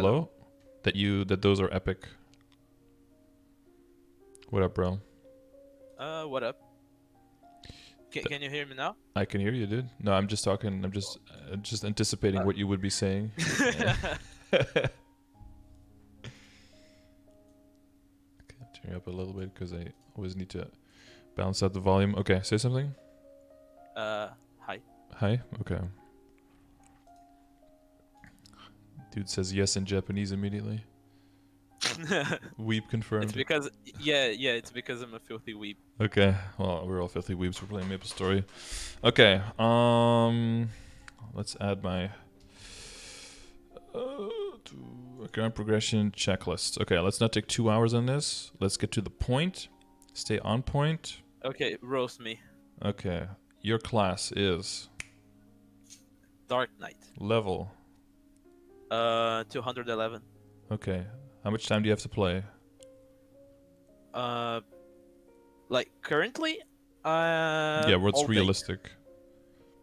Hello? That those are epic. What up, bro? What up? Can you hear me now? I can hear you, dude. No, I'm just talking. I'm just anticipating Uh, what you would be saying. Yeah. Okay, turn you up a little bit because I always need to balance out the volume. Okay, say something. Hi. Hi. Okay. Dude says yes in Japanese immediately. Weep confirmed. It's because it's because I'm a filthy weeb. Okay. Well, we're all filthy weeps. We're playing Maple Story. Okay. Let's add my to current progression checklist. Okay, let's not take 2 hours on this. Let's get to the point. Stay on point. Okay, roast me. Okay. Your class is Dark Knight. level. 211. Okay. How much time do you have to play? Uh, like currently, Yeah, what's all day. realistic?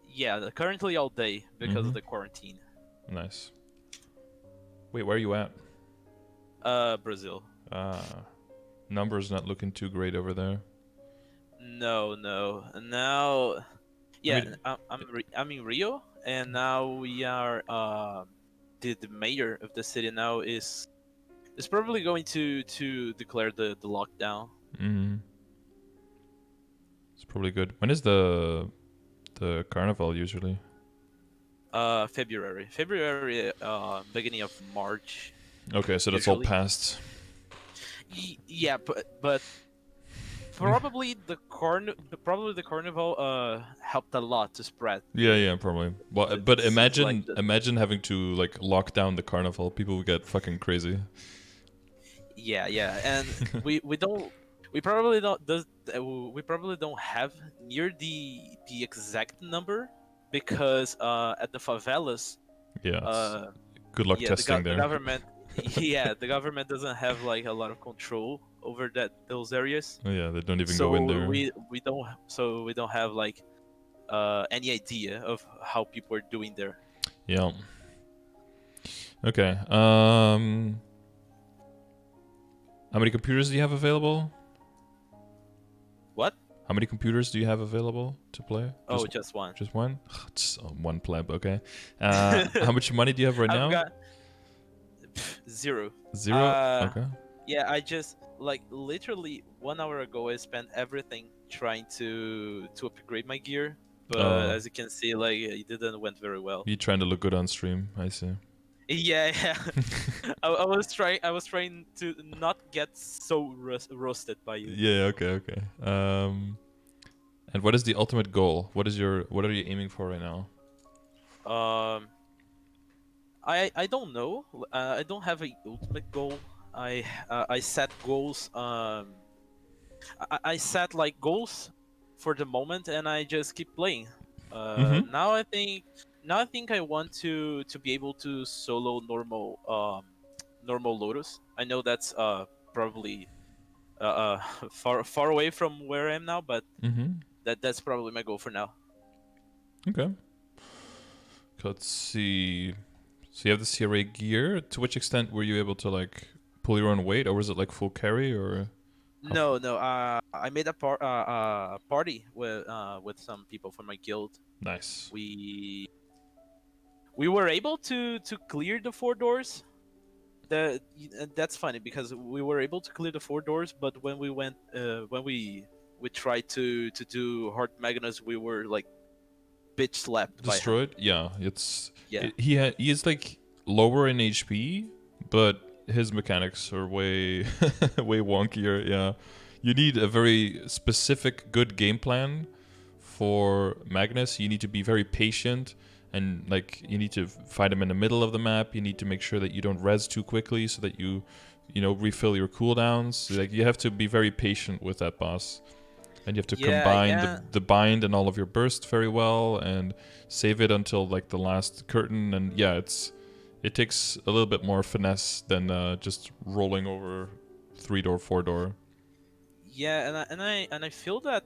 Yeah, currently all day because Mhm. of the quarantine. Nice. Wait, where are you at? Brazil. Numbers not looking too great over there. No. Now, yeah, mean- I'm in Rio, and now we are. The mayor of the city now is probably going to declare the lockdown. Mm-hmm. It's probably good. When is the carnival usually? February, beginning of March. Okay, so that's all Usually. past. Yeah, but probably the carnival helped a lot to spread. Yeah, probably. Well, The but disease, like imagine having to like lock down the carnival. People would get fucking crazy. yeah, and we don't. We probably don't does we probably don't have near the exact number because at the favelas Yeah, it's uh good luck yeah testing the there. government the government doesn't have like a lot of control over those areas, Oh, yeah, they don't even go in so there. we don't have like any idea of how people are doing there. Yeah. Okay. How many computers do you have available? What? How many computers do you have available to play? Oh, just one. Just one? It's one pleb. Okay. How much money do you have right I've now? got zero. Zero. uh Okay. yeah, I just like literally 1 hour ago I spent everything trying to upgrade my gear, but Oh, as you can see, like it didn't went very well. you trying to look good on stream? I see. Yeah. I was trying to not get so roasted by you. Yeah. Okay. And what is the ultimate goal? What are you aiming for right now? um I don't know. I don't have a ultimate goal. I set goals. I set like goals for the moment, and I just keep playing. Mm-hmm. Now I think I want to be able to solo normal Lotus. I know that's probably far away from where I am now, but Mm-hmm. that's probably my goal for now. Okay. Let's see. So you have the CRA gear. To which extent were you able to like pull your own weight, or was it like full carry, or? How f- No. I made a party with some people from my guild. Nice. We we were able to clear the 4 doors. That's funny because we were able to clear the 4 doors, but when we tried to do hard Magnus, we were like bitch slapped by him. Destroyed? Yeah, it's Yeah. he is like lower in HP, but his mechanics are way way wonkier. Yeah, you need a very specific good game plan for Magnus. You need to be very patient, and like you need to fight him in the middle of the map. You need to make sure that you don't res too quickly, so that you know refill your cooldowns. Like you have to be very patient with that boss. And you have to combine Yeah. the bind and all of your burst very well and save it until like the last curtain. And yeah, it takes a little bit more finesse than just rolling over 3 door, 4 door. Yeah, and I feel that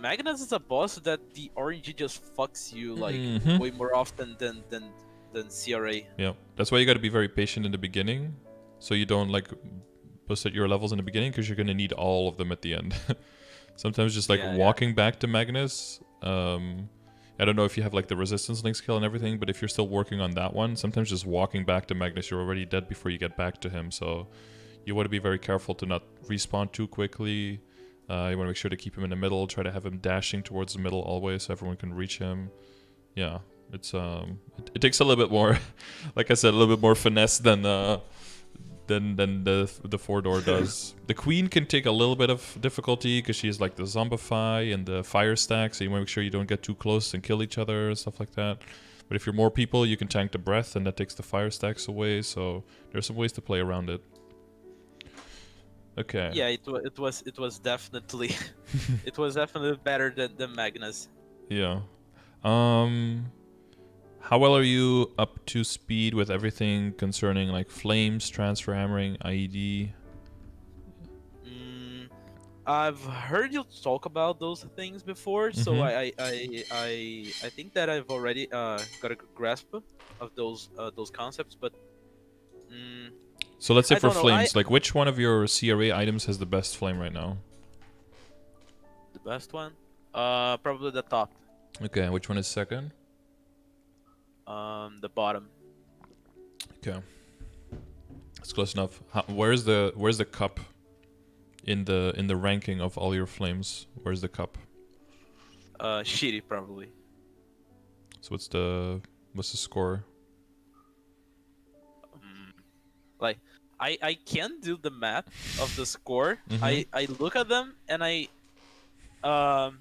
Magnus is a boss that the RNG just fucks you like Mm-hmm. way more often than than CRA. Yeah, that's why you got to be very patient in the beginning, so you don't like boost at your levels in the beginning, because you're gonna need all of them at the end. Sometimes just like Yeah. walking back to Magnus. I don't know if you have like the resistance link skill and everything, but if you're still working on that one, sometimes just walking back to Magnus, you're already dead before you get back to him. So you want to be very careful to not respawn too quickly. You want to make sure to keep him in the middle. Try to have him dashing towards the middle always, so everyone can reach him. Yeah, it's it takes a little bit more, like I said, a little bit more finesse than the 4-door does. The queen can take a little bit of difficulty because she's like the zombify and the fire stack, so you want to make sure you don't get too close and kill each other and stuff like that. But if you're more people, you can tank the breath, and that takes the fire stacks away. So there's some ways to play around it. Okay. Yeah, it was definitely it was definitely better than Magnus. Yeah. How well are you up to speed with everything concerning like flames, transfer hammering, IED? I've heard you talk about those things before, so Mhm. I think that I've already got a good grasp of those concepts, but So let's say I for don't know. flames, like which one of your CRA items has the best flame right now? The best one, probably the top, Okay, which one is second? the bottom. Okay, that's close enough. Where's the cup in the ranking of all your flames? Where's the cup? Shitty probably. So what's the score? Like I can do the math of the score. Mhm. I look at them and um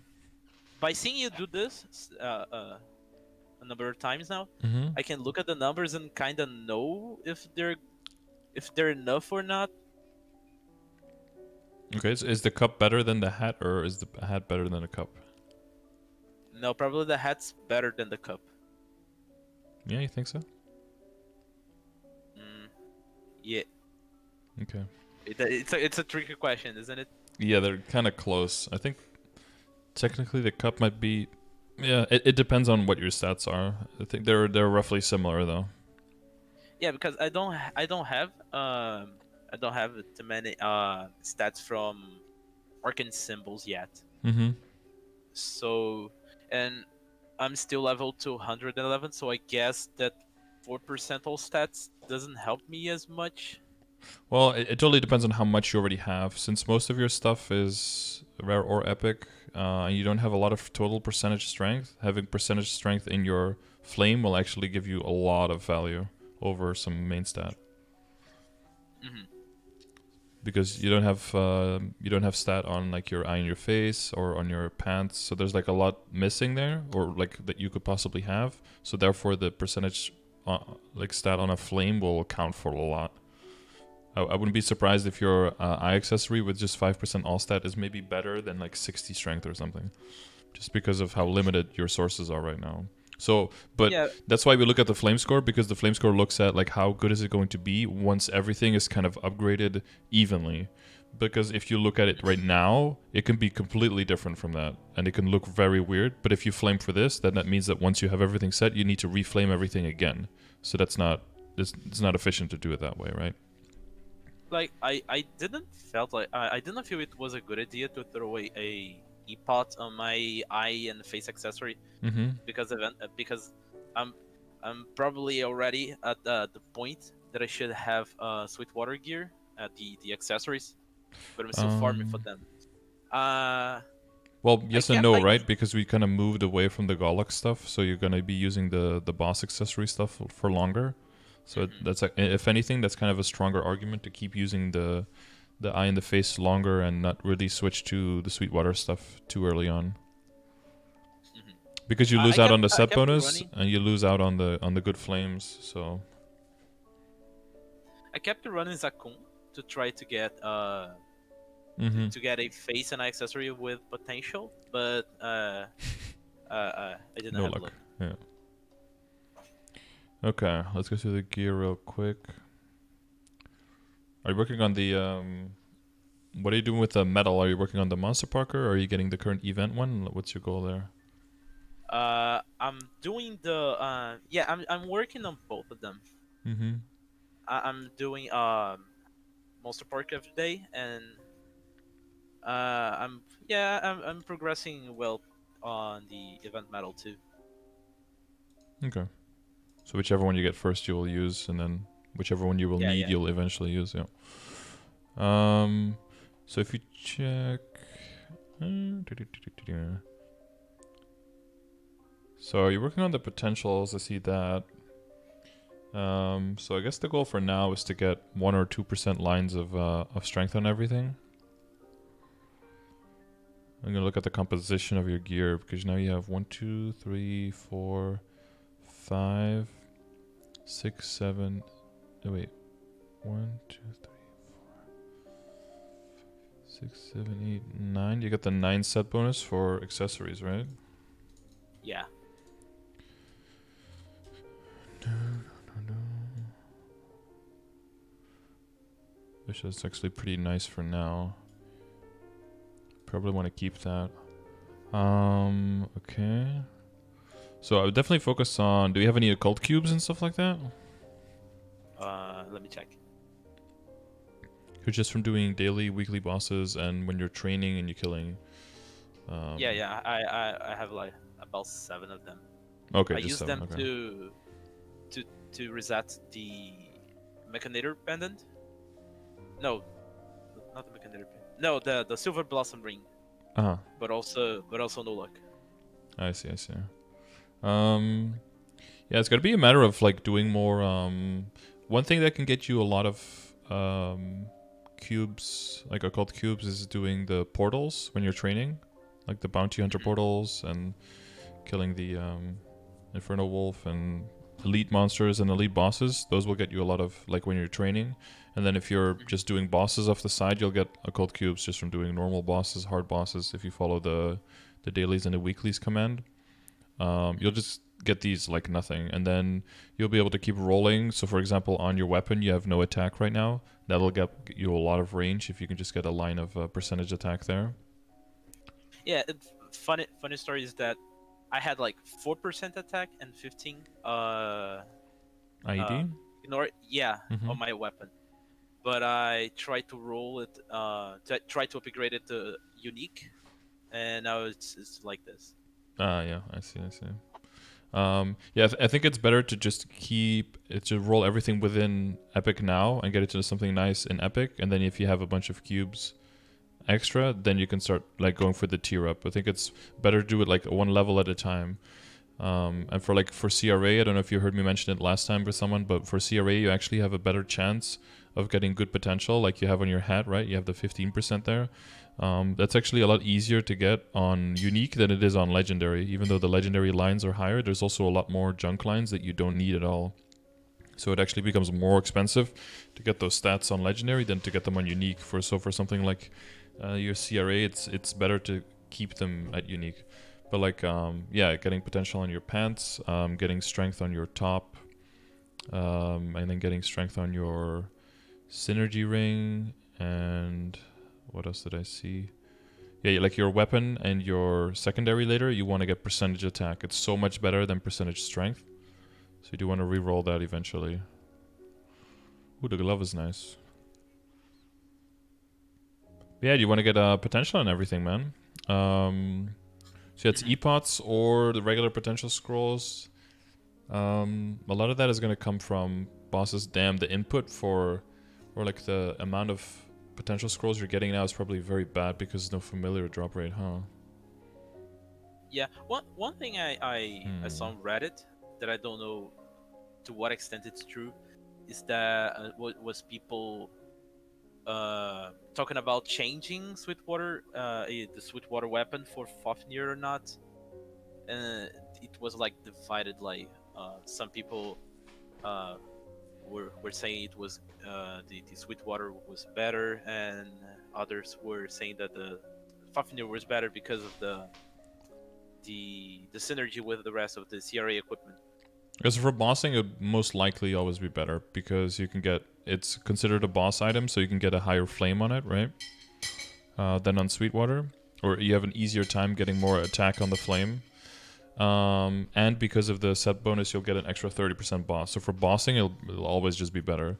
by seeing you do this a number of times now, Mhm. I can look at the numbers and kind of know if they're enough or not. Okay, so is the cup better than the hat, or is the hat better than the cup? No, probably the hat's better than the cup. Yeah, you think so? Yeah, Okay. it's a tricky question, isn't it? Yeah, they're kind of close. I think technically the cup might be. Yeah, it depends on what your stats are. I think they're roughly similar though. Yeah, because I don't have too many stats from Arcane symbols yet. Mm-hmm. So, and I'm still level 211, so I guess that 4% all stats doesn't help me as much. Well, it totally depends on how much you already have. Since most of your stuff is rare or epic, and you don't have a lot of total percentage strength, having percentage strength in your flame will actually give you a lot of value over some main stat. Hmm. Because you don't have stat on like your eye in your face or on your pants, so there's like a lot missing there, or like that you could possibly have. So therefore, the percentage like stat on a flame will account for a lot. I wouldn't be surprised if your eye accessory with just 5% all stat is maybe better than like 60 strength or something, just because of how limited your sources are right now. So, but Yeah. that's why we look at the flame score, because the flame score looks at like how good is it going to be once everything is kind of upgraded evenly. Because if you look at it right now, it can be completely different from that, and it can look very weird. But if you flame for this, then that means that once you have everything set, you need to reflame everything again. So that's not it's not efficient to do it that way, right? Like I didn't felt like I didn't feel it was a good idea to throw away a e-pot on my eye and face accessory Mm-hmm. because I'm I'm probably already at the point that I should have Sweetwater gear at the accessories, but I'm still farming for them. Uh, Well, I yes and kept no, I right? Because we kind of moved away from the Golok stuff, so you're gonna be using the boss accessory stuff for longer. So Mhm. that's if anything, that's kind of a stronger argument to keep using the eye in the face longer and not really switch to the Sweetwater stuff too early on. Mhm. Because you lose out on the I set kept bonus running. and you lose out on the good flames. So I kept running Zakun to try to get mm-hmm. to get a face and accessory with potential, but I didn't No have luck. luck. Yeah. Okay, let's go through the gear real quick. Are you working on the what are you doing with the metal? Are you working on the Monster Parker, or are you getting the current event one? What's your goal there? I'm doing the yeah, I'm working on both of them. Mm-hmm. I'm doing Monster Park every day, and I'm progressing well on the event medal too. Okay. So whichever one you get first, you will use, and then whichever one you will Yeah, need, yeah. you'll eventually use. Yeah. Um. So if you check. So you're working on the potentials. I see that. So I guess the goal for now is to get 1 or 2% lines of strength on everything. I'm gonna look at the composition of your gear because now you have 1, 2, 3, 4, 5, 6, 7. Oh wait, 1, 2, 3, 6, 7, 8, 9. You got the 9 set bonus for accessories, right? Yeah. Which is actually pretty nice for now. Probably want to keep that. Okay. So I would definitely focus on. Do you have any occult cubes and stuff like that? Let me check. You're just from doing daily, weekly bosses, and when you're training and you're killing. Yeah, yeah. I have like about 7 of them. Okay, I just use 7. them Okay. to to reset the Mechanator pendant. No, not the Mechanator pendant. No, the Silver Blossom ring, Uh huh. but also no luck. I see. I see. Yeah, it's gonna be a matter of like doing more. One thing that can get you a lot of cubes, like occult cubes, is doing the portals when you're training, like the bounty hunter portals and killing the Inferno Wolf and elite monsters and elite bosses. Those will get you a lot of like when you're training. And then if you're just doing bosses off the side, you'll get occult cubes just from doing normal bosses, hard bosses. If you follow the dailies and the weeklies command, you'll just get these like nothing, and then you'll be able to keep rolling. So for example, on your weapon you have no attack right now. That'll get you a lot of range if you can just get a line of percentage attack there. Yeah, funny story is that I had like 4% attack and 15 IED. yeah, Mm-hmm. on my weapon. But I tried to roll it try to upgrade it to unique, and now it's like this. Yeah, I see. Yeah, I think it's better to just keep it to roll everything within Epic now and get it to something nice in Epic, and then if you have a bunch of cubes extra, then you can start like going for the tier up. I think it's better to do it like one level at a time. And for CRA, I don't know if you heard me mention it last time with someone, but for CRA, you actually have a better chance of getting good potential, like you have on your hat, right? You have the 15% there. That's actually a lot easier to get on unique than it is on legendary. Even though the legendary lines are higher, there's also a lot more junk lines that you don't need at all. So it actually becomes more expensive to get those stats on legendary than to get them on unique. For something like your CRA, it's better to keep them at unique. But like getting potential on your pants, getting strength on your top, and then getting strength on your synergy ring, and what else did I see? Yeah, like your weapon and your secondary later, you want to get percentage attack. It's so much better than percentage strength. So you do want to re-roll that eventually. Ooh, the glove is nice. Yeah, you want to get potential on everything, man. So it's epots or the regular potential scrolls. A lot of that is going to come from bosses. Damn, the input or like the amount of potential scrolls you're getting now is probably very bad because there's no familiar drop rate, huh? Yeah, one thing I saw on Reddit that I don't know to what extent it's true is that was people talking about changing Sweetwater the Sweetwater weapon for Fafnir or not, and it was like divided. Like some people uh, were saying it was the Sweetwater was better, and others were saying that the Fafnir was better because of the synergy with the rest of the CRA equipment. As for bossing, it would most likely always be better because you can get it's considered a boss item, so you can get a higher flame on it, right? Than on Sweetwater, or you have an easier time getting more attack on the flame. And because of the set bonus, you'll get an extra 30% boss. So for bossing, it'll always just be better.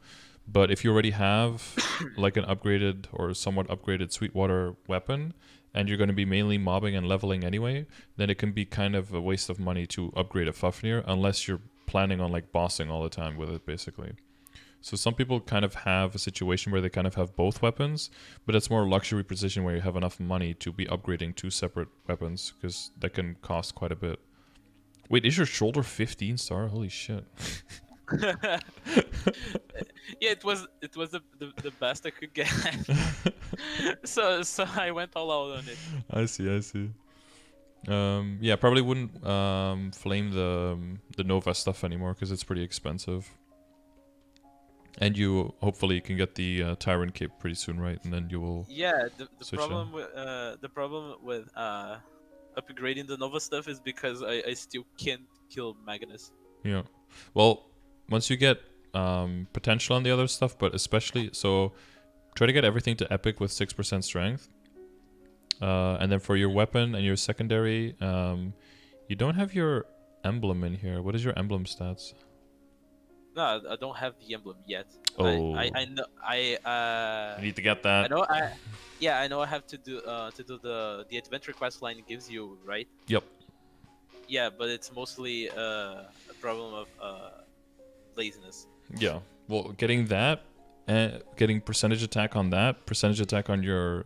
But if you already have like an upgraded or somewhat upgraded Sweetwater weapon, and you're going to be mainly mobbing and leveling anyway, then it can be kind of a waste of money to upgrade a Fafnir unless you're planning on like bossing all the time with it, basically. So some people kind of have a situation where they kind of have both weapons, but it's more a luxury position where you have enough money to be upgrading two separate weapons because that can cost quite a bit. Wait, is your shoulder 15 star? Holy shit. Yeah, it was the best I could get. So I went all out on it. I see. Yeah, probably wouldn't flame the Nova stuff anymore because it's pretty expensive. And you hopefully can get the Tyrant Cape pretty soon, right? And then you will. Yeah, Switch on. the problem with upgrading the Nova stuff is because I still can't kill Magnus. Yeah. Well, once you get potential on the other stuff, but especially so, try to get everything to epic with 6% strength. And then for your weapon and your secondary, you don't have your emblem in here. What is your emblem stats? No, I don't have the emblem yet. Oh. I know You need to get that. I know I know I have to do the adventure quest line gives you, right? Yep. Yeah, but it's mostly a problem of laziness. Yeah. Well, getting that, getting percentage attack on that, percentage attack on your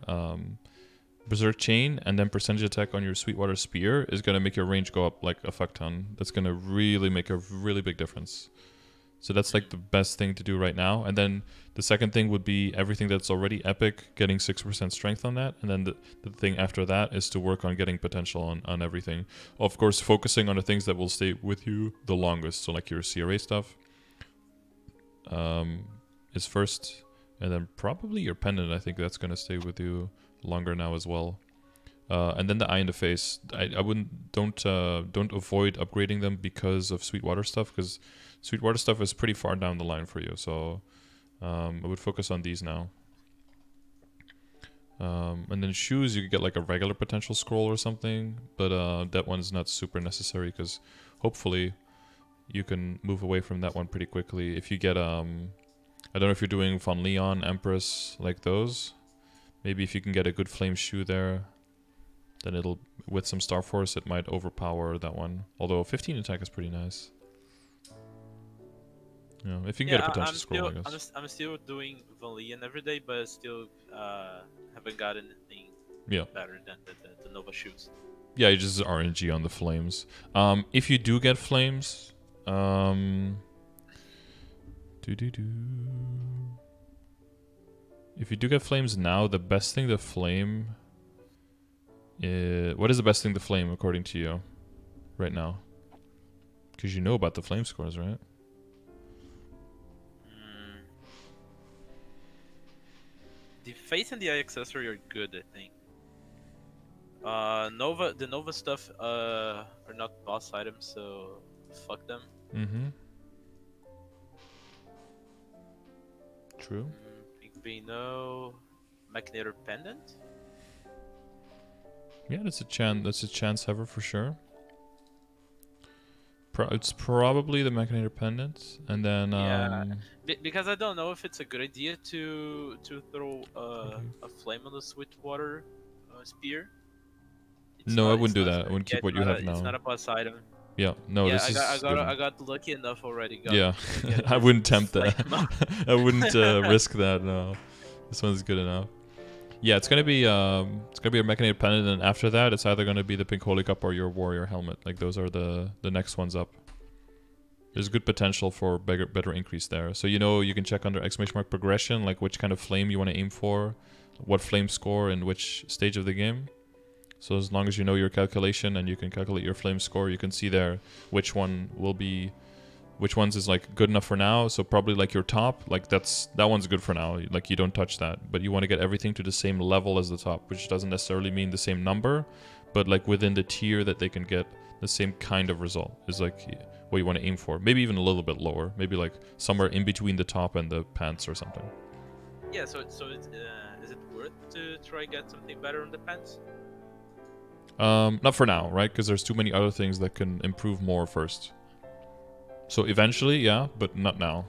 Berserk Chain, and then percentage attack on your Sweetwater Spear is going to make your range go up like a fuck ton. That's going to really make a really big difference. So that's like the best thing to do right now. And then the second thing would be everything that's already epic, getting 6% strength on that. And then the thing after that is to work on getting potential on everything. Of course, focusing on the things that will stay with you the longest. So like your CRA stuff is first. And then probably your pendant, I think that's going to stay with you longer now as well. And then the eye in the face. I wouldn't don't avoid upgrading them because of Sweetwater stuff, because Sweetwater stuff is pretty far down the line for you. So I would focus on these now. And then shoes, you could get like a regular potential scroll or something, but that one is not super necessary because hopefully you can move away from that one pretty quickly. If you get I don't know if you're doing Von Leon, Empress, like those. Maybe if you can get a good flame shoe there, then it'll, with some Star Force, it might overpower that one. Although 15 attack is pretty nice. Yeah, if you can get a potential scroll, I guess. I'm still doing Von Leon every day, but still haven't got anything better than the Nova shoes. Yeah, you just RNG on the flames. If you do get flames, if you do get flames now, the best thing to flame is... What is the best thing to flame according to you right now? Because you know about the flame scores, right? The face and the eye accessory are good, I think. The Nova stuff are not boss items, so fuck them. Mm-hmm. True. Pink Beano, Machinator Pendant. Yeah, that's a chance ever for sure. It's probably the Machinator Pendant, and then because I don't know if it's a good idea to throw a flame on the Sweetwater spear. No, I wouldn't do that. I wouldn't keep what you have now. It's not a boss item. Yeah, no, yeah, this is... I got lucky enough already. Yeah, I wouldn't tempt that. I wouldn't risk that. No, this one's good enough. Yeah, it's gonna be a Mechanical Pendant, and after that, it's either gonna be the Pink Holy Cup or your Warrior Helmet. Like those are the next ones up. There's good potential for better increase there. So you can check under ! progression, like which kind of flame you want to aim for, what flame score in which stage of the game. So as long as you know your calculation and you can calculate your flame score, you can see there which one will be, which ones is like good enough for now. So probably like your top, like that one's good for now. Like you don't touch that, but you want to get everything to the same level as the top, which doesn't necessarily mean the same number, but like within the tier that they can get the same kind of result is like what you want to aim for. Maybe even a little bit lower, maybe like somewhere in between the top and the pants or something. Yeah. So it's is it worth to try get something better on the pants? Not for now, right? Because there's too many other things that can improve more first. So eventually, yeah, but not now.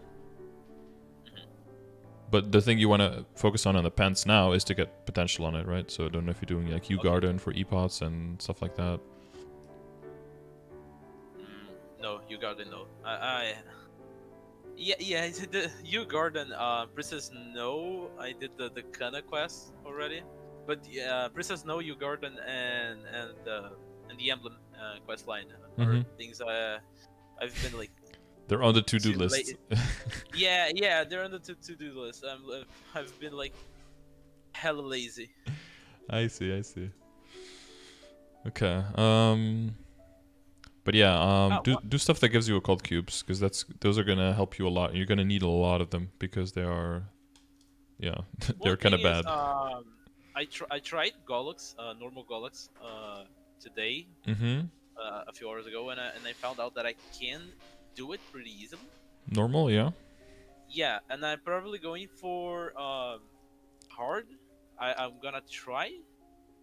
But the thing you want to focus on the pants now is to get potential on it, right? So I don't know if you're doing like Garden for epots and stuff like that. No, Garden, no. Yeah, I did the Garden. Princess No, I did the Kana quest already. But Princess No, Garden, and the Emblem quest line are things I've been like. They're on the to-do list. yeah, they're on the to-do list. I've been like hella lazy. I see. Okay. But yeah, do stuff that gives you occult cubes, because those are gonna help you a lot. And you're gonna need a lot of them because they are, they're kind of bad. I tried Gollux, normal Gollux, today. A few hours ago, and I found out that I can do it pretty easily. Normal, yeah. Yeah, and I'm probably going for hard. I'm gonna try.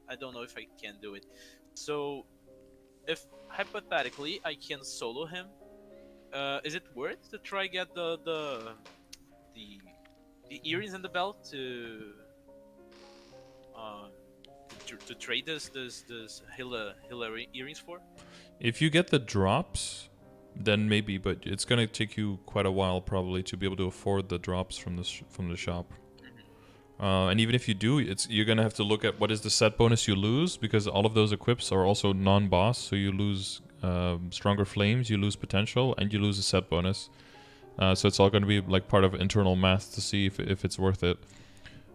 I don't know if I can do it. So, if hypothetically I can solo him, is it worth to try get the earrings and the belt to trade this Hilla earrings for? If you get the drops, then maybe, but it's gonna take you quite a while probably to be able to afford the drops from the shop. And even if you do, you're gonna have to look at what is the set bonus you lose, because all of those equips are also non-boss, so you lose stronger flames, you lose potential, and you lose a set bonus. So it's all gonna be like part of internal math to see if it's worth it.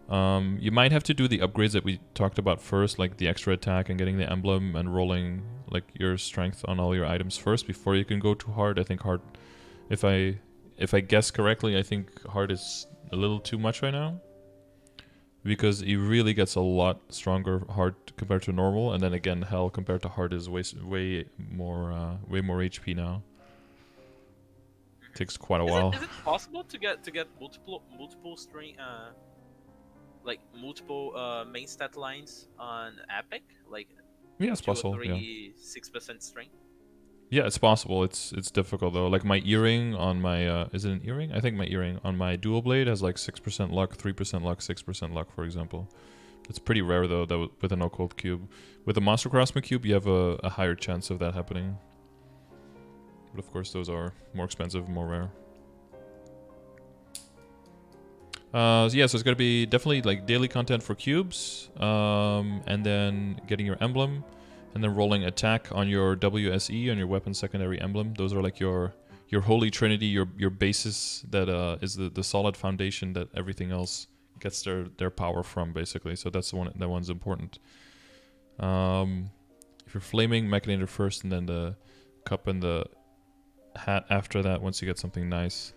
You might have to do the upgrades that we talked about first, like the extra attack and getting the emblem and rolling like your strength on all your items first before you can go too hard. I think hard, if I guess correctly, I think hard is a little too much right now, because he really gets a lot stronger hard compared to normal, and then again hell compared to hard is way more HP now. Takes quite a while. Is it possible to get multiple string like multiple main stat lines on Epic, like it's 2 or possible. 3, 6% strength? Yeah, it's possible. It's difficult though. Like my earring on my is it an earring? I think my earring on my dual blade has like 6% luck, 3% luck, 6% luck, for example. It's pretty rare though that with an occult cube. With a monster crossman cube, you have a higher chance of that happening. But of course, those are more expensive, more rare. So it's gonna be definitely like daily content for cubes, and then getting your emblem, and then rolling attack on your WSE, on your weapon secondary emblem. Those are like your holy trinity, your basis that is the solid foundation that everything else gets their power from, basically. So that's that one's important. If you're flaming, Mechanator first, and then the cup and the hat after that. Once you get something nice,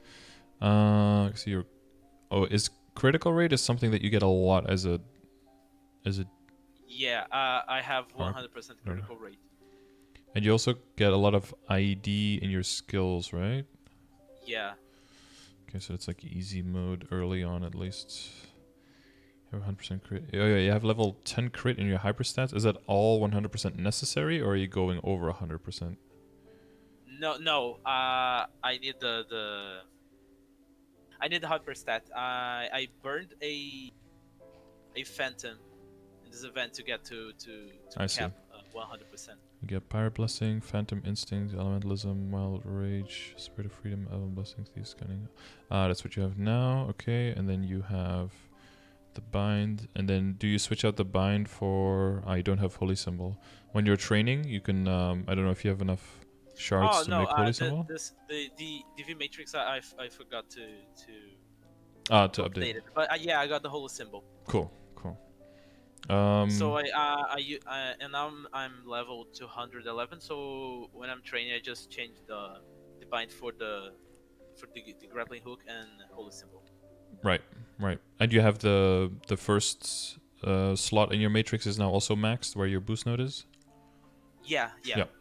is critical rate is something that you get a lot as a. Yeah, I have 100% critical rate. And you also get a lot of ID in your skills, right? Yeah. Okay, so it's like easy mode early on at least. You have 100% crit. Oh yeah, you have level 10 crit in your hyperstats. Is that all 100% necessary, or are you going over 100%? No. I need the hyperstat. I burned a phantom in this event to get to cap 100%. You get Pirate Blessing, Phantom Instinct, Elementalism, Wild Rage, Spirit of Freedom, Element Blessing, Thief Scanning. That's what you have now. Okay, and then you have the Bind. And then do you switch out the Bind for... you don't have Holy Symbol. When you're training, you can... I don't know if you have enough shards to make Holy Symbol. The DV Matrix, I forgot to update it. But yeah, I got the Holy Symbol. Cool. So and I'm level 211. So when I'm training, I just change the bind for the grappling hook and Holy Symbol. Right. And you have the first slot in your matrix is now also maxed, where your boost node is. Yeah.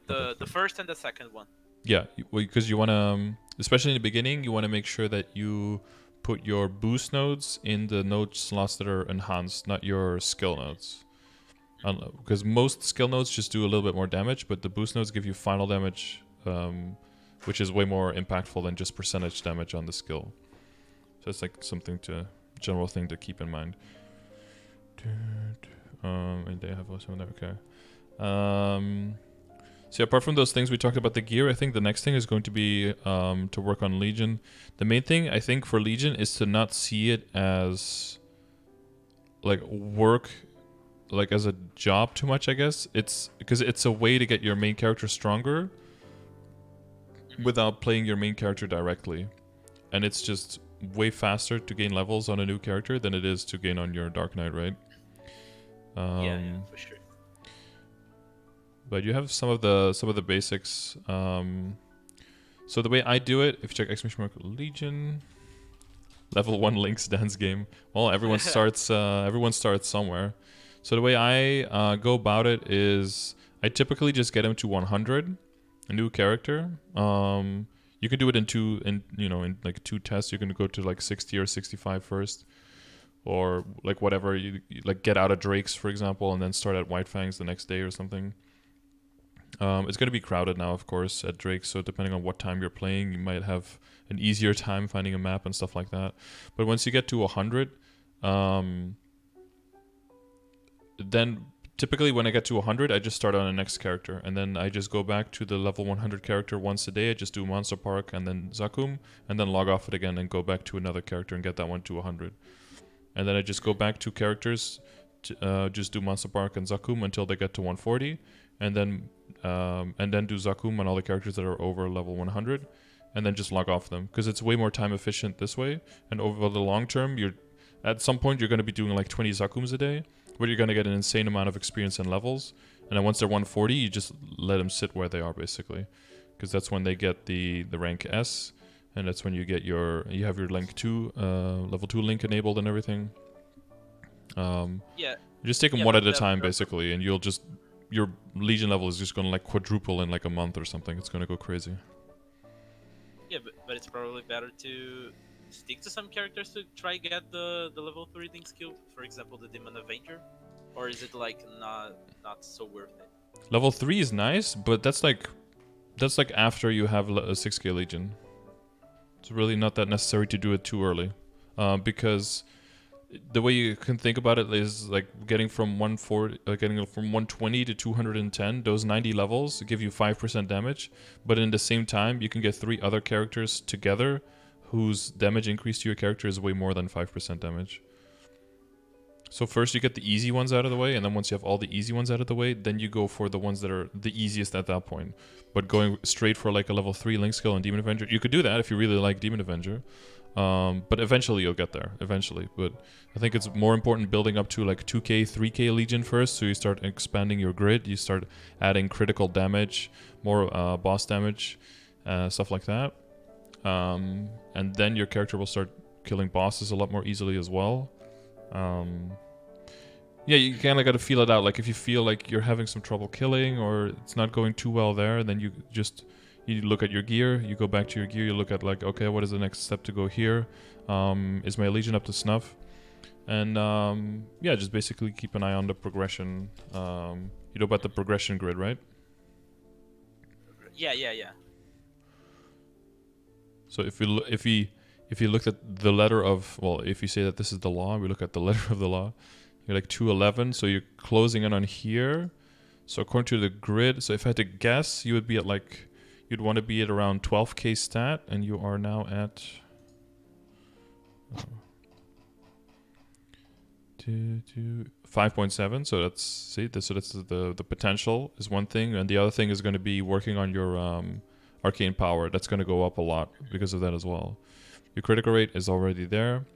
The first and the second one. Yeah, because you want to, especially in the beginning, you want to make sure that you put your boost nodes in the node slots that are enhanced, not your skill nodes. Because most skill nodes just do a little bit more damage, but the boost nodes give you final damage, which is way more impactful than just percentage damage on the skill. So it's like general thing to keep in mind. And they have also there. Okay. So apart from those things we talked about the gear, I think the next thing is going to be to work on Legion. The main thing I think for Legion is to not see it as like work, like as a job too much. I guess it's because it's a way to get your main character stronger without playing your main character directly, and it's just way faster to gain levels on a new character than it is to gain on your Dark Knight, right? Yeah, for sure. But you have some of the basics. So the way I do it, if you check exclamation mark Legion, level 1 Link's dance game. Well, everyone starts somewhere. So the way I go about it is I typically just get him to 100, a new character. You can do it in like 2 tests. You can go to like 60 or 65 first, or like whatever you like get out of Drake's, for example, and then start at White Fangs the next day or something. It's going to be crowded now, of course, at Drake, so depending on what time you're playing, you might have an easier time finding a map and stuff like that. But once you get to 100, then typically when I get to 100, I just start on the next character, and then I just go back to the level 100 character once a day. I just do Monster Park and then Zakum, and then log off it again and go back to another character and get that one to 100. And then I just go back to characters, just do Monster Park and Zakum until they get to 140, and then do Zakum on all the characters that are over level 100, and then just log off them, because it's way more time efficient this way. And over the long term, at some point you're going to be doing like 20 Zakums a day, where you're going to get an insane amount of experience and levels. And then once they're 140, you just let them sit where they are, basically, because that's when they get the rank S, and that's when you have your Link 2 level 2 Link enabled and everything. You just take them one at a time, basically, and your Legion level is just going to like quadruple in like a month or something. It's going to go crazy. Yeah, but it's probably better to stick to some characters to try get the level 3 Link skill, for example the Demon Avenger, or is it like not so worth it? Level 3 is nice, but that's like after you have a 6k Legion. It's really not that necessary to do it too early, because the way you can think about it is like getting from 120 to 210. Those 90 levels give you 5% damage, but in the same time you can get 3 other characters together whose damage increase to your character is way more than 5% damage. So first you get the easy ones out of the way, and then once you have all the easy ones out of the way, then you go for the ones that are the easiest at that point. But going straight for like a level 3 Link skill and Demon Avenger, you could do that if you really like Demon Avenger. But eventually you'll get there, But I think it's more important building up to like 2k, 3k Legion first, so you start expanding your grid, you start adding critical damage, more boss damage, stuff like that. And then your character will start killing bosses a lot more easily as well. You kind of got to feel it out. Like if you feel like you're having some trouble killing or it's not going too well there, then you look at your gear, you go back to your gear, you look at like, okay, what is the next step to go here? Is my Legion up to snuff? And just basically keep an eye on the progression. You know about the progression grid, right? Yeah. So if you looked at the letter of, well, if you say that this is the law, we look at the letter of the law. You're like 211, so you're closing in on here. So according to the grid, so if I had to guess, you would be at like, you'd want to be at around 12k stat, and you are now at 5.7. So that's the potential is one thing, and the other thing is going to be working on your arcane power. That's going to go up a lot because of that as well. Your critical rate is already there.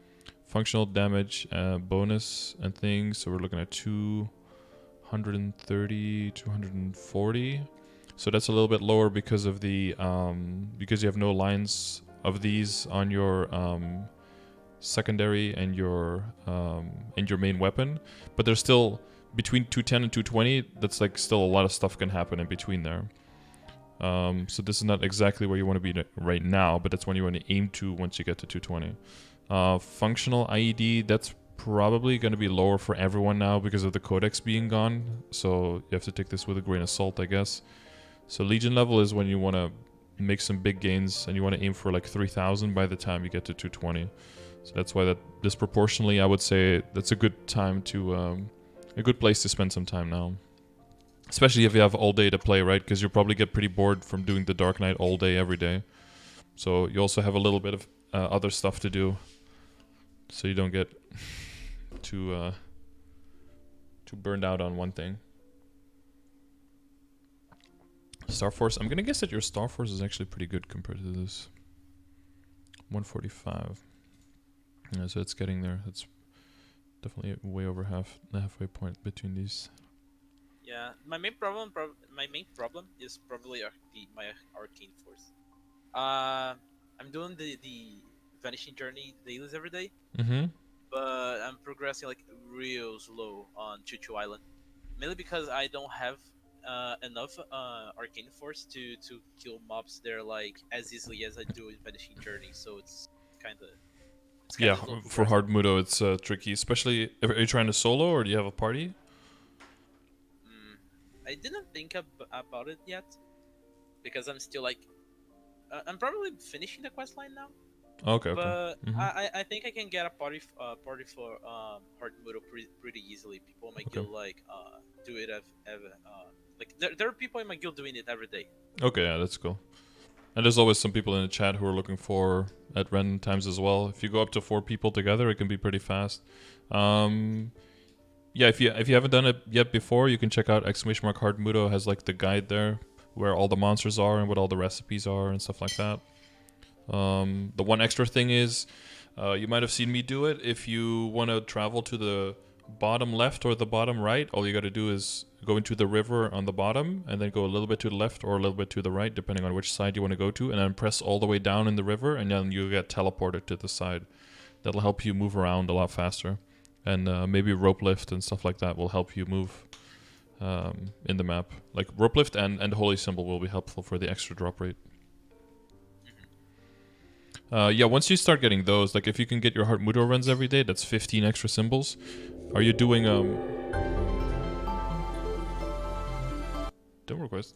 Functional damage bonus and things. So we're looking at 230, 240. So that's a little bit lower because of the because you have no lines of these on your secondary and your main weapon. But there's still between 210 and 220. That's like still a lot of stuff can happen in between there. So this is not exactly where you want to be right now, but that's when you want to aim to once you get to 220. Functional IED, that's probably going to be lower for everyone now because of the codex being gone. So you have to take this with a grain of salt, I guess. So Legion level is when you want to make some big gains and you want to aim for like 3,000 by the time you get to 220. So that's why that disproportionately, I would say that's a good time to, a good place to spend some time now. Especially if you have all day to play, right? Because you'll probably get pretty bored from doing the Dark Knight all day, every day. So you also have a little bit of other stuff to do. So you don't get too burned out on one thing. Star Force. I'm gonna guess that your Star Force is actually pretty good compared to this. 145. Yeah, so it's getting there. It's definitely way over the halfway point between these. Yeah, my main problem is probably my Arcane Force. I'm doing the Vanishing Journey dailies every day, Mm-hmm. but I'm progressing like real slow on Chuchu Island, mainly because I don't have enough Arcane Force to kill mobs there like as easily as I do in Vanishing Journey. So it's kind Yeah, of slow for progressing. hard Mudo, it's tricky. Especially, are you trying to solo or do you have a party? Mm, I didn't think about it yet because I'm still like I'm probably finishing the quest line now. Okay, okay. But Mm-hmm. I think I can get a party for hard Mudo pretty easily. People in my Okay. guild like do it like there are people in my guild doing it every day. Okay, yeah, that's cool. And there's always some people in the chat who are looking for at random times as well. If you go up to 4 people together, it can be pretty fast. Yeah, if you haven't done it yet before, you can check out !Hard Mudo has like the guide there where all the monsters are and what all the recipes are and stuff like that. The one extra thing is, you might have seen me do it. If you want to travel to the bottom left or the bottom right, all you got to do is go into the river on the bottom and then go a little bit to the left or a little bit to the right, depending on which side you want to go to, and then press all the way down in the river, and then you get teleported to the side. That'll help you move around a lot faster. And maybe rope lift and stuff like that will help you move in the map. Like rope lift and holy symbol will be helpful for the extra drop rate. Yeah, once you start getting those, like if you can get your Heart Mudo runs every day, that's 15 extra symbols. Are you doing don't request.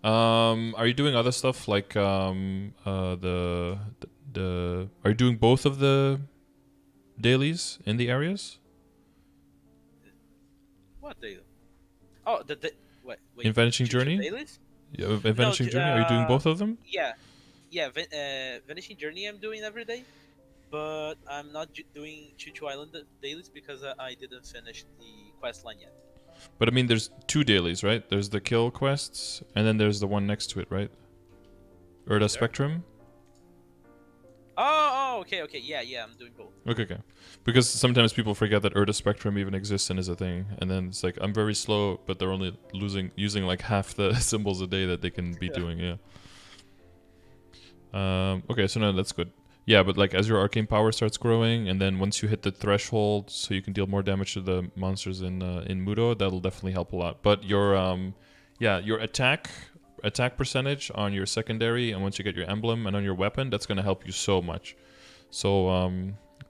Are you doing other stuff like the are you doing both of the dailies in the areas? What daily? Oh, wait, In Vanishing Chuchu Journey? dailies? Yeah, in No, Vanishing Journey, are you doing both of them? yeah, yeah. Vanishing Journey I'm doing every day, but I'm not doing Chuchu Island dailies because I didn't finish the quest line yet. But I mean, there's 2 dailies, right? There's the kill quests, and then there's the one next to it, right? Urda Is there? Spectrum? Okay, yeah, I'm doing both. Okay, okay. Because sometimes people forget that Urda Spectrum even exists and is a thing, and then it's like, I'm very slow, but they're only using like half the symbols a day that they can be doing, yeah. Okay, so no, that's good. Yeah, but like as your arcane power starts growing, and then once you hit the threshold, so you can deal more damage to the monsters in Mudo, that'll definitely help a lot. But your your attack percentage on your secondary, and once you get your emblem and on your weapon, that's gonna help you so much. So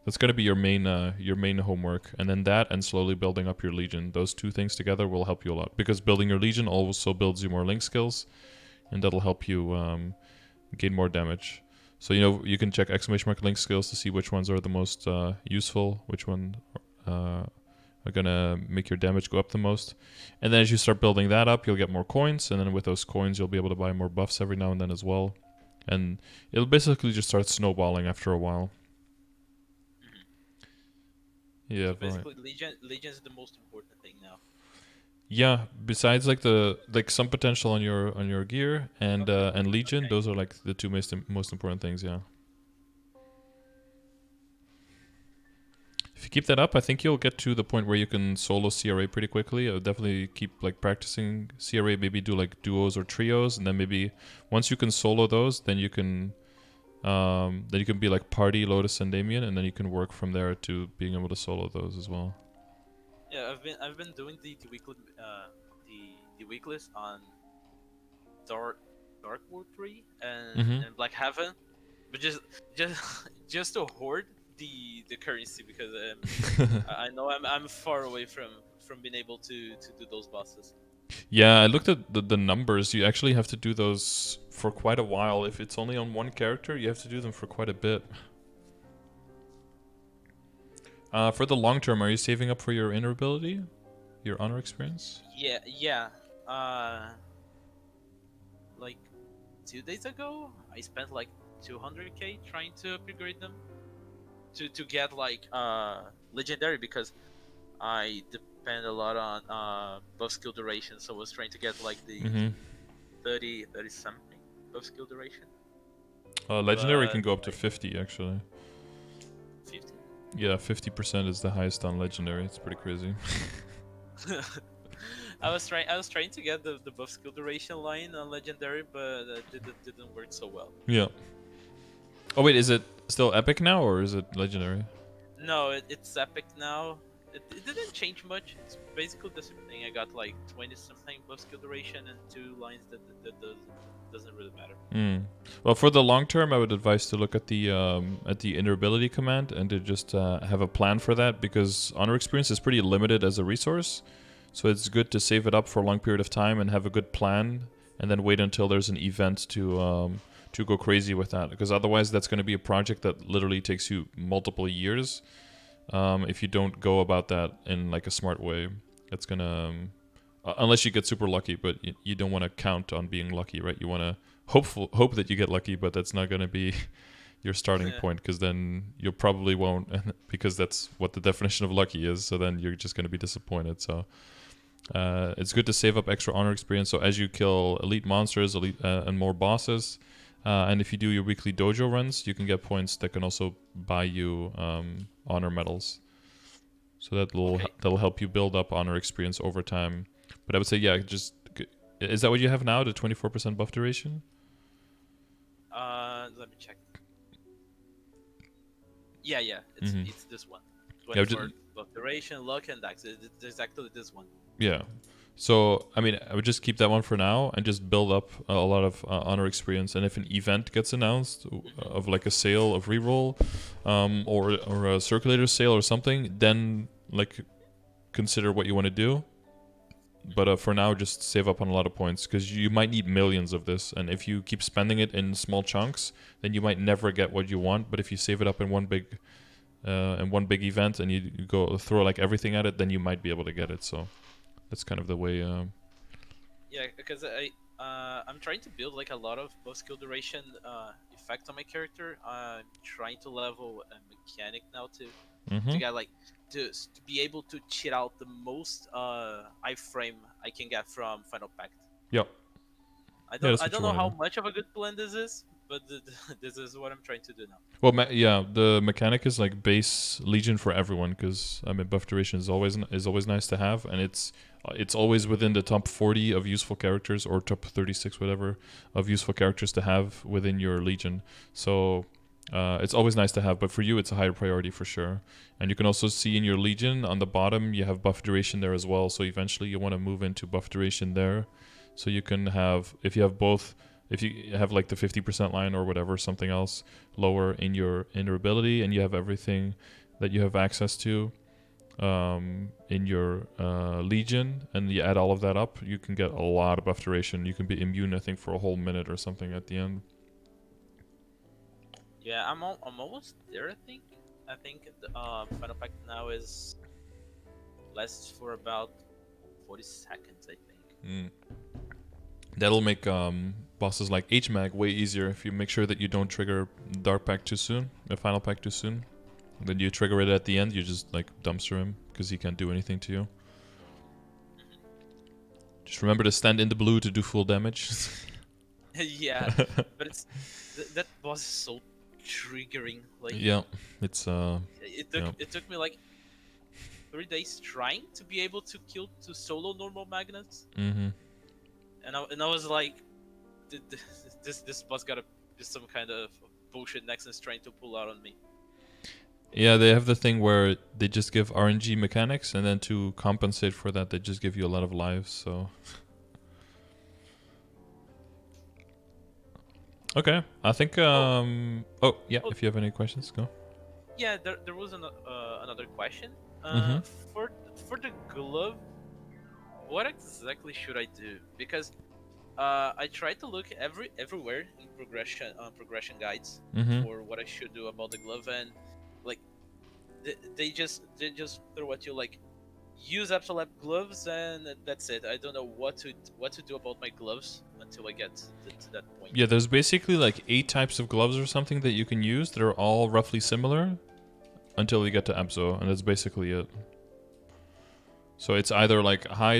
that's gonna be your main homework, and then that and slowly building up your legion. Those two things together will help you a lot because building your legion also builds you more link skills, and that'll help you gain more damage. So you can check !link skills to see which ones are the most useful, which one are gonna make your damage go up the most. And then as you start building that up, you'll get more coins, and then with those coins, you'll be able to buy more buffs every now and then as well. And it'll basically just start snowballing after a while. Yeah, So right. basically, Legion is the most important thing now. Yeah, besides like some potential on your gear and Legion, those are like the two most important things. Yeah. If you keep that up, I think you'll get to the point where you can solo CRA pretty quickly. I would definitely keep like practicing CRA. Maybe do like duos or trios, and then maybe once you can solo those, then you can be like party Lotus and Damien, and then you can work from there to being able to solo those as well. Yeah, I've been doing the weeklies on Dark War 3 and Black Heaven, but just just to hoard the currency because I know I'm far away from being able to do those bosses. Yeah, I looked at the numbers. You actually have to do those for quite a while. If it's only on one character, you have to do them for quite a bit. For the long term, are you saving up for your inner ability? Your honor experience? Yeah. Uh, like 2 days ago, I spent like 200k trying to upgrade them to get like legendary because I depend a lot on buff skill duration, so I was trying to get like the Mm-hmm. 30 something buff skill duration. Legendary can But go up to like 50, actually. 50. Yeah, 50% is the highest on legendary. It's pretty crazy. I was trying to get the buff skill duration line on legendary, but didn't work so well. Yeah. Oh wait, is it still epic now or is it legendary? No, it's epic now. It didn't change much. It's basically the same thing. I got like 20 something buff skill duration and 2 lines that doesn't really matter. Well, for the long term, I would advise to look at the inner ability command and to just have a plan for that because honor experience is pretty limited as a resource. So it's good to save it up for a long period of time and have a good plan, and then wait until there's an event to go crazy with that. Because otherwise, that's going to be a project that literally takes you multiple years. If you don't go about that in like a smart way, it's gonna unless you get super lucky, but you don't want to count on being lucky, right? You want to hope that you get lucky, but that's not gonna be your starting point because then you probably won't, because that's what the definition of lucky is. So then you're just gonna be disappointed. So it's good to save up extra honor experience. So as you kill elite monsters, and more bosses, and if you do your weekly dojo runs, you can get points that can also buy you honor medals. So that'll help you build up honor experience over time. But I would say, yeah, just is that what you have now? The 24% buff duration? Let me check. Yeah, it's this one. Yeah, 24 buff duration, luck, and dex. It's exactly this one. yeah. So, I mean, I would just keep that one for now and just build up a lot of honor experience. And if an event gets announced of like a sale of reroll, or a circulator sale or something, then like consider what you want to do. But for now, just save up on a lot of points because you might need millions of this. And if you keep spending it in small chunks, then you might never get what you want. But if you save it up in one big event and you go throw like everything at it, then you might be able to get it. So that's kind of the way. Yeah, because I'm trying to build like a lot of buff skill duration effect on my character. I'm trying to level a mechanic now to get like to be able to cheat out the most iframe I can get from Final Pact. Yep. I Yeah, don't that's I what you don't know want how to do. much of a good plan this is, but this is what I'm trying to do now. Well, yeah, the mechanic is like base Legion for everyone because I mean buff duration is always nice to have, and it's always within the top 40 of useful characters or top 36 whatever of useful characters to have within your Legion. So it's always nice to have, but for you it's a higher priority for sure. And you can also see in your Legion on the bottom you have buff duration there as well. So eventually you want to move into buff duration there, so you can have if you have like the 50% line or whatever, something else lower in your inner ability, and you have everything that you have access to in your Legion, and you add all of that up, you can get a lot of buff duration. You can be immune, I think, for a whole minute or something at the end. Yeah, I'm almost there. I think the Final Pact now is lasts for about 40 seconds. I think. That'll make bosses like HMAG way easier if you make sure that you don't trigger Dark Pact too soon, Final Pact too soon. Then you trigger it at the end, you just like dumpster him because he can't do anything to you. Just remember to stand in the blue to do full damage. Yeah, but that boss is so triggering. Like yeah, it's it took me like 3 days trying to be able to kill two solo normal magnets. And I was like, this boss gotta be some kind of bullshit Nexus trying to pull out on me. Yeah, they have the thing where they just give RNG mechanics, and then to compensate for that, they just give you a lot of lives. So, okay, I think. Oh yeah, if you have any questions, go. Yeah, there was another question. Mm-hmm. For the glove, what exactly should I do? Because I tried to look everywhere in progression guides Mm-hmm. for what I should do about the glove, and like they just throw at you like use Absolab gloves and that's it. I don't know what to do about my gloves until I get to that point. Yeah, there's basically like 8 types of gloves or something that you can use that are all roughly similar until you get to Abzo, and that's basically it. So it's either like like a high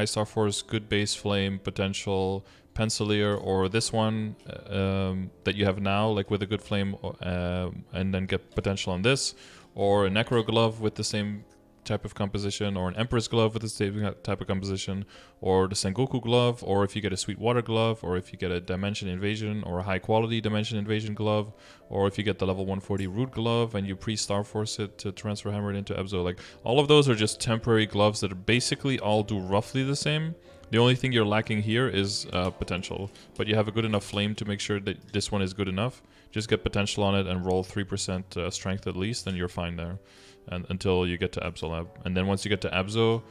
star force, good base flame potential pencilier, or this one that you have now, like with a good flame, and then get potential on this, or a necro glove with the same type of composition, or an empress glove with the same type of composition, or the Sengoku glove, or if you get a sweet water glove, or if you get a dimension invasion or a high quality dimension invasion glove, or if you get the level 140 root glove and you pre-star force it to transfer hammer it into Ebzo. Like all of those are just temporary gloves that are basically all do roughly the same. The only thing you're lacking here is potential, but you have a good enough flame to make sure that this one is good enough. Just get potential on it and roll 3% strength at least, and you're fine there, and until you get to Abzo Lab. And then once you get to Abzo,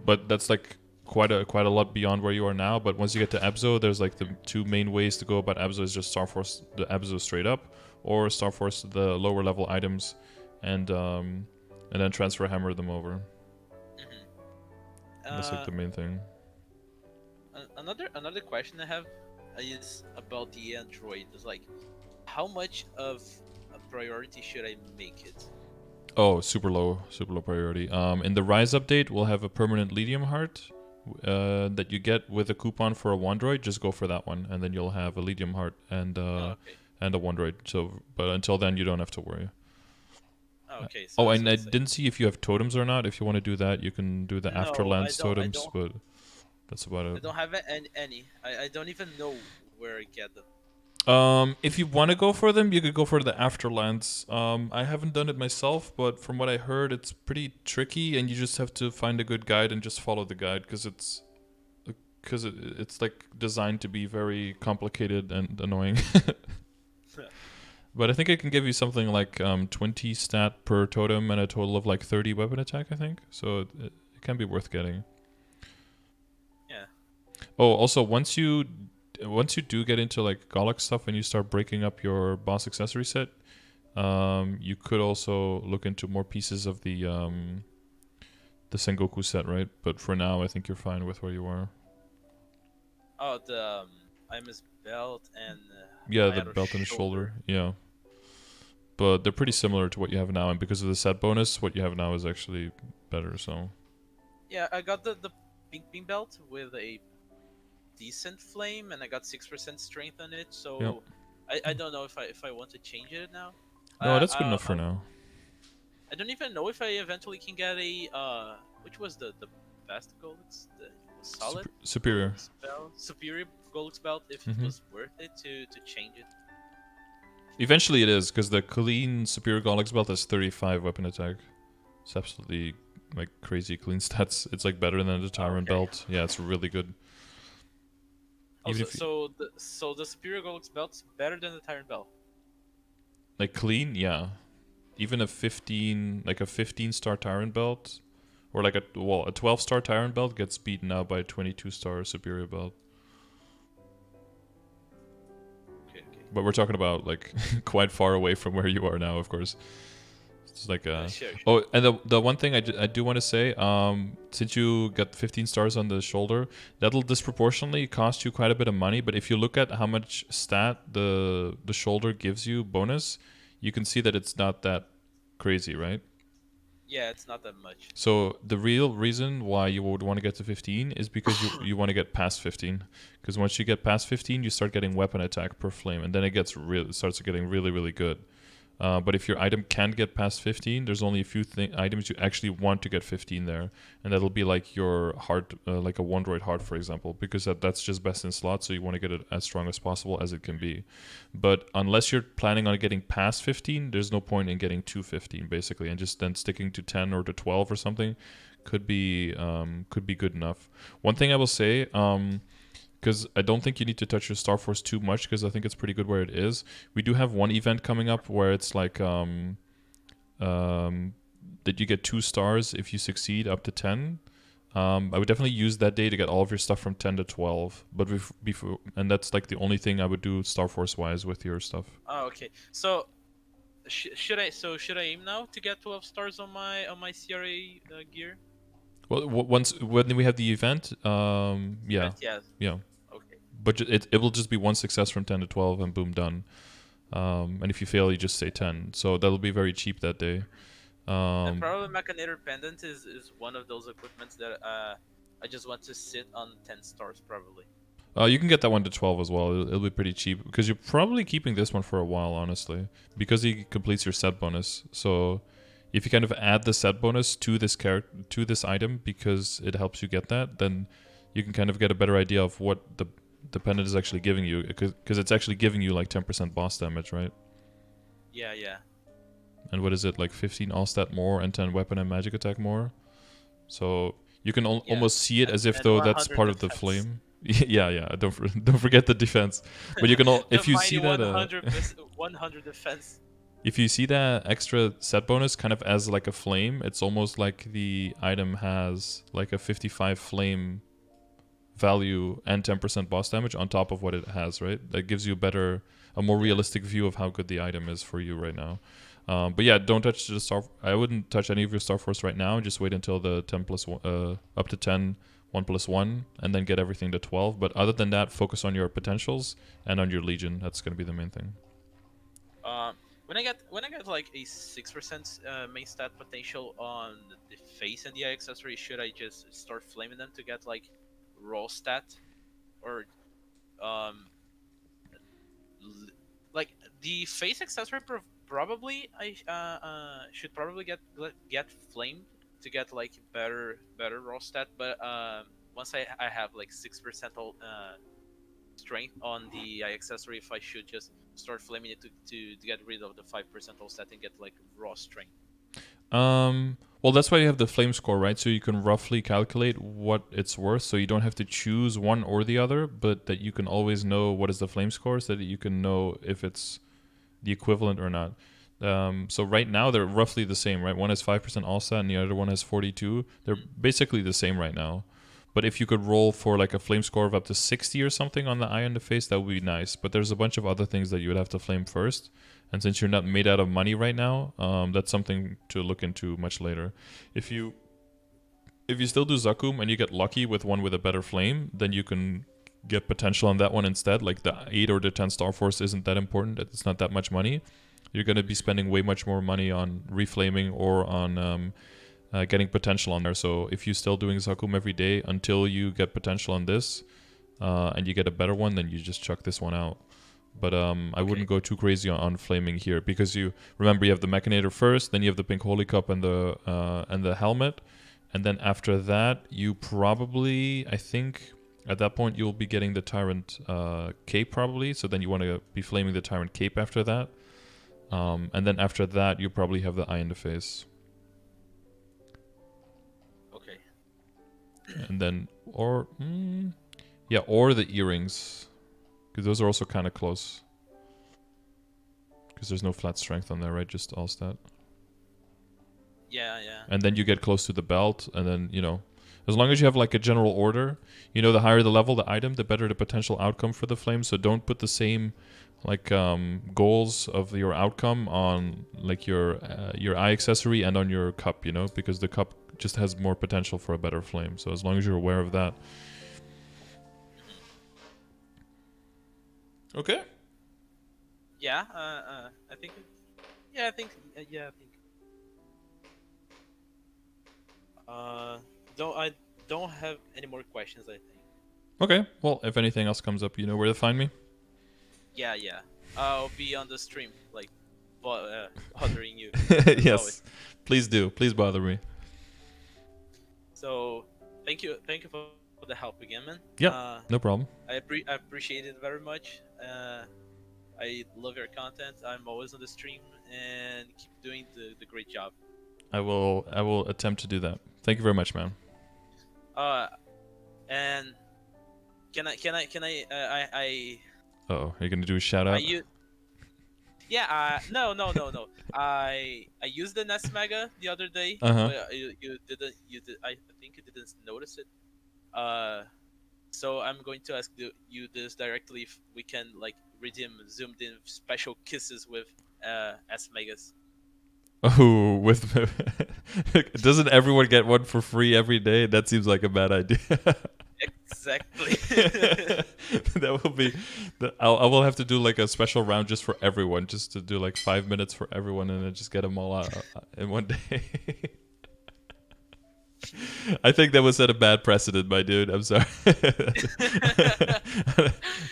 but that's like quite a lot beyond where you are now. But once you get to Abzo, there's like the two main ways to go about Abzo is just Star Force the Abzo straight up, or Star Force the lower level items, and then transfer hammer them over. Hmm That's like the main thing. Another question I have is about the Android. It's like, how much of a priority should I make it? Oh, super low priority. In the Rise update, we'll have a permanent Lithium Heart that you get with a coupon for a Wandroid. Just go for that one, and then you'll have a Lithium Heart Oh, okay. and a Wandroid. So, but until then, you don't have to worry. Oh, okay. Oh, So and I it's like didn't see if you have totems or not. If you want to do that, you can do the no, I Afterlands don't. I totems, don't. but that's about I it. don't have any. I don't even know where I get them. If you want to go for them, you could go for the Afterlands. I haven't done it myself, but from what I heard, it's pretty tricky, and you just have to find a good guide and just follow the guide because it's like designed to be very complicated and annoying. But I think I can give you something like 20 stat per totem and a total of like 30 weapon attack. I think so. It can be worth getting. Yeah. Oh, also once you do get into like Golok stuff and you start breaking up your boss accessory set, you could also look into more pieces of the Sengoku set, right? But for now, I think you're fine with where you are. Oh, the Imus belt and Yeah, the Ayato belt and the shoulder. shoulder. Yeah, but they're pretty Okay. similar to what you have now, and because of the set bonus, what you have now is actually better. So Yeah, I got the pink beam belt with a decent flame, and I got 6% strength on it. yeah, So I don't know if I want to change it now. no, Uh, that's good uh, else for uh, now. I don't even know if I eventually can get a which was the best Golux, the solid Superior. Golux belt, superior Golux belt. If it hmm was worth it to change it. Eventually, it is because the clean Superior Golix belt has 35 weapon attack. It's absolutely like crazy clean stats. It's like better than the Oh, Tyrant okay. belt. Yeah, it's really good. Even Also, if you, so the superior Golux belt's better than the Tyrant belt. like clean, yeah. Even a 15-star Tyrant belt, or like a 12-star Tyrant belt gets beaten out by a 22-star Superior belt. Okay, okay. But we're talking about like quite far away from where you are now, of course. It's like Sure, sure. oh, and the one thing I do want to say, since you got 15 stars on the shoulder, that'll disproportionately cost you quite a bit of money. But if you look at how much stat the shoulder gives you bonus, you can see that it's not that crazy, right? Yeah, it's not that much. So the real reason why you would want to get to 15 is because you want to get past 15. Because once you get past 15, you start getting weapon attack per flame, and then it starts getting really good. But if your item can't get past 15, there's only a few items you actually want to get 15 there, and that'll be like your heart, like a Wondroid heart, for example, because that's just best in slot, so you want to get it as strong as possible as it can be. But unless you're planning on getting past 15, there's no point in getting to 15, basically, and just then sticking to 10 or to 12 or something could be good enough. One thing I will say, because I don't think you need to touch your Star Force too much because I think it's pretty good where it is. We do have one event coming up where it's like that you get 2 stars if you succeed up to 10. I would definitely use that day to get all of your stuff from 10 to 12. But before, and that's like the only thing I would do Star Force wise with your stuff. Oh, okay. So should I aim now to get 12 stars on my CRA gear? Well, when we have the event, yeah, Event, yeah. yeah. Okay. But it will just be 1 success from 10 to 12 and boom, done. And if you fail, you just say 10. So that'll be very cheap that day. And probably Machinator Pendant is one of those equipments that I just want to sit on 10 stars probably. You can get that one to 12 as well. It'll be pretty cheap because you're probably keeping this one for a while, honestly, because he completes your set bonus. So if you kind of add the set bonus to this item because it helps you get that, then you can kind of get a better idea of what the pendant is actually giving you, because it's actually giving you like 10% boss damage, right? Yeah, yeah. And what is it, like 15 all stat more and 10 weapon and magic attack more? So you can almost see it as if though that's part of the flame. Yeah. Don't forget the defense. But you can if you see that 100 defense. if you see that extra set bonus kind of as like a flame, it's almost like the item has like a 55 flame value and 10% boss damage on top of what it has, right? That gives you a more realistic view of how good the item is for you right now. But yeah, don't touch the Star. I wouldn't touch any of your Star Force right now. Just wait until the 10 plus up to 10, 1+1, and then get everything to 12. But other than that, focus on your potentials and on your Legion. That's going to be the main thing. When I get like a 6% main stat potential on the face and the eye accessory, should I just start flaming them to get like raw stat, or like the face accessory probably I should probably get flamed to get like better raw stat, but once I have like 6% strength on the eye accessory, if I should just start flaming it to get rid of the 5% all stat and get like raw strength. Well, that's why you have the flame score, right? So you can roughly calculate what it's worth, so you don't have to choose one or the other, but that you can always know what is the flame score, so that you can know if it's the equivalent or not. So right now they're roughly the same, right? One has 5% all stat and the other one has 42. They're basically the same right now. But if you could roll for like a flame score of up to 60 or something on the eye and the face, that would be nice. But there's a bunch of other things that you would have to flame first. And since you're not made out of money right now, that's something to look into much later. If you still do Zakum and you get lucky with one with a better flame, then you can get potential on that one instead. Like the 8 or the 10 Star Force isn't that important. It's not that much money. You're going to be spending way much more money on reflaming or on getting potential on there. So if you're still doing Zakum every day until you get potential on this and you get a better one, then you just chuck this one out. But I wouldn't go too crazy on flaming here, because you remember you have the Machinator first, then you have the Pink Holy Cup and the helmet, and then after that you probably, I think at that point you'll be getting the Tyrant cape probably. So then you want to be flaming the Tyrant cape after that, and then after that you probably have the Eye in the Face. Okay. And then or the earrings. Because those are also kind of close. Because there's no flat strength on there, right? Just all stat. Yeah. And then you get close to the belt, and then, as long as you have like a general order, the higher the level the item, the better the potential outcome for the flame. So don't put the same like goals of your outcome on like your eye accessory and on your cup, because the cup just has more potential for a better flame. So as long as you're aware of that. Okay. Yeah. I think. Yeah. I think. I don't have any more questions, I think. Okay. Well, if anything else comes up, you know where to find me. Yeah. I'll be on the stream, like, bothering you. Yes. Always. Please do. Please bother me. So, thank you for the help again, man. Yeah. No problem. I appreciate it very much. I love your content. I'm always on the stream, and keep doing the great job. I will attempt to do that. Thank you very much, man. And Oh, are you gonna do a shout I out? use yeah. No. I used the Nest Mega the other day. Uh huh. Well, you didn't. You did. I think you didn't notice it. Uh, so I'm going to ask you this directly. If we can like redeem zoomed in special kisses with S Megas. Oh, with doesn't everyone get one for free every day? That seems like a bad idea. Exactly. That will be. I will have to do like a special round just for everyone, just to do like 5 minutes for everyone, and then just get them all out in one day. I think that was set a bad precedent, my dude. I'm sorry.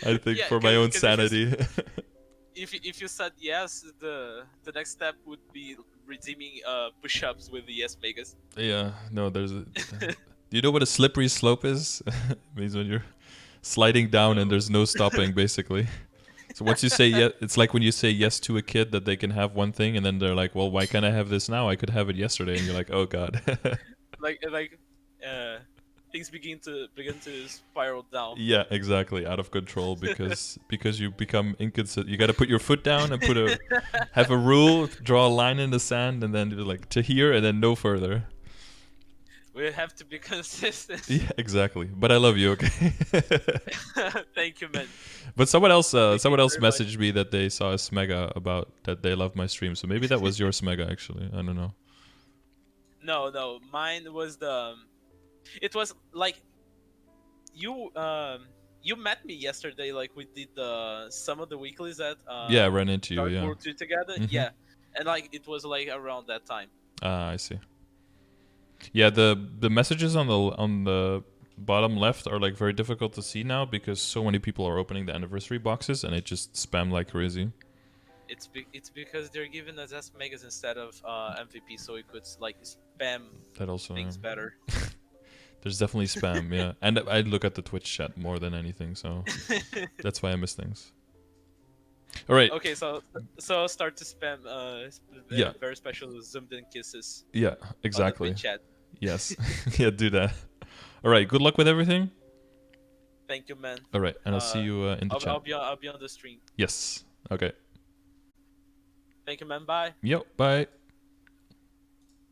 I think Yeah, for my own because sanity. if you said yes, the next step would be redeeming push-ups with the S Megas. Yeah, no, there's a. Do you know what a slippery slope is? It means when you're sliding down and No. there's no stopping, basically. So once you say yes, it's like when you say yes to a kid that they can have one thing, and then they're like, "Well, why can't I have this now? I could have it yesterday." And you're like, "Oh God." like uh things begin to spiral down. Yeah, exactly. Out of control because you become inconsistent. You got to put your foot down and have a rule, draw a line in the sand, and then do like to here and then no further. We have to be consistent. Yeah, exactly. But I love you, okay? Thank you, man. But Thank you someone else very much. messaged me that they saw a Smega about that they love my stream. So maybe that was your Smega actually. I don't know. No, mine was the. It was like you you met me yesterday. Like we did some of the weeklies at Yeah, I ran into you. Dark Yeah. World 2 together. Mhm. Yeah, and like it was like around that time. Ah, I see. Yeah, the messages on the bottom left are like very difficult to see now because so many people are opening the anniversary boxes and it just spam like crazy. It's because they're giving us S megas instead of MVP, so we could like spam That also. things better. There's definitely spam, yeah. And I look at the Twitch chat more than anything, so that's why I miss things. All right. Okay, so I'll start to spam Yeah. very special zoomed in kisses Yeah, on the exactly. Twitch chat. Yes. Yeah, do that. All right. Good luck with everything. Thank you, man. All right, and I'll see you in the chat. I'll be on the stream. Yes. Okay. Thank you, man. Bye. Yep. Bye.